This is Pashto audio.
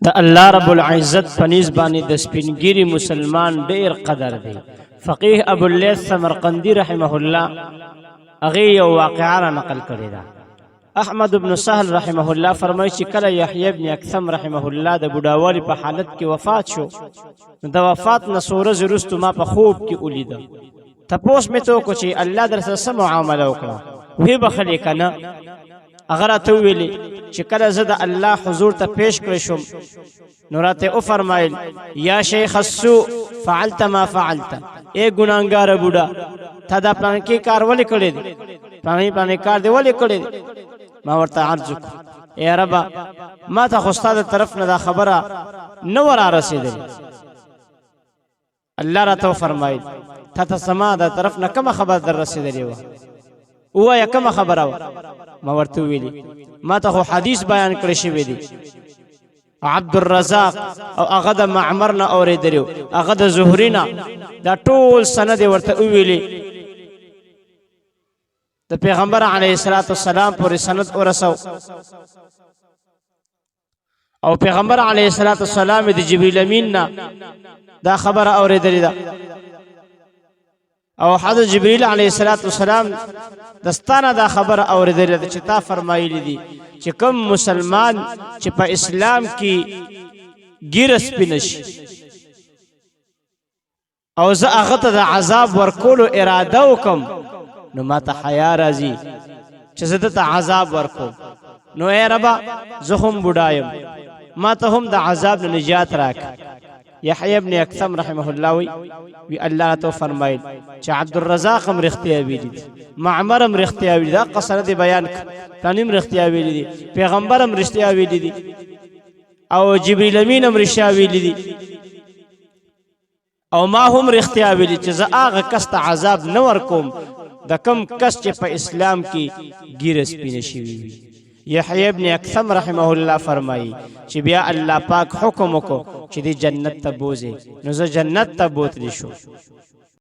د الله رب العزت پنیز باندې د سپینګری مسلمان ډیر قدر دی. فقيه ابو الليث سمرقندی رحمه الله هغه یو واقعه را نقل کړی دا. احمد بن سهل رحمه الله فرمایي چې کله یحیی ابن اکثم رحمه الله د بډاوالي په حالت کې وفات شو، د وفات نه څو ورځې وروسته ما په خوب کې ولیده. تپوس مې تو کو چې الله درسره څه معامله وکړه، وی بخلې کنه. هغه راته ویلي چې کله زه د الله حضور ته پیش کړی شم نو راته او فرمایل یا شیخ السوء فعلت ما فعلت، اے ګناګار بوډا تا دا پلان کې کار ولې کړی دی، پلان کار دی ولې کړی دی؟ ما ورته عرض وکړ اے رب ما ته خو ستاسو طرف نه دا خبره نو را رسیدلې. الله راته فرمایل ته سما دا طرف نه کوم خبر در رسیدلې و، وایا کوم خبره و؟ ما ورته ویلي ما ته خو حدیث بیان کړی شوی دی، عبد الرزاق او هغه د معمر نه اوریدلو، هغه د زهری نه، دا ټول سند ورته ویلي. د پیغمبر علیه الصلاۃ والسلام پورې سند ورسو، او پیغمبر علیه الصلاۃ والسلام د جبرئیل امین نه دا خبره اوریدلې ده، او حضرت جبرئیل علیه السلام دستانه دا خبره اوریدلې ده چې تا فرمایلی دي چې کوم مسلمان چې په اسلام کې ګیره سپینه شي او زه هغه ته د عذاب ورکولو اراده وکم نو ما ته حیا راځي چې زه ته عذاب ورکوم. نو اے ربا زه هم بډایم، ما ته هم د عذاب نه نجات راکړه. یحیی ابن اکثم رحمه الله وی الله تو فرمایل چې عبد الرزاق هم رښتیا ویلي دي، معمر هم رښتیا ویلي دا قصره دی بیان تنیم رښتیا ویلي دي، پیغمبر هم رښتیا ویلي دي، او جبرئیل امین هم رښتیا ویلي دي، او ما هم رښتیا ویلي چې زه هغه کس ته عذاب نه ورکوم د کم کس چې په اسلام کې ګیره سپینه شوي وي. یحیی ابن اکثم رحمه الله فرمایي چې بیا الله پاک حکم وکړو چې دی جنت ته بوځي، نو زه جنت ته بوتلی شو.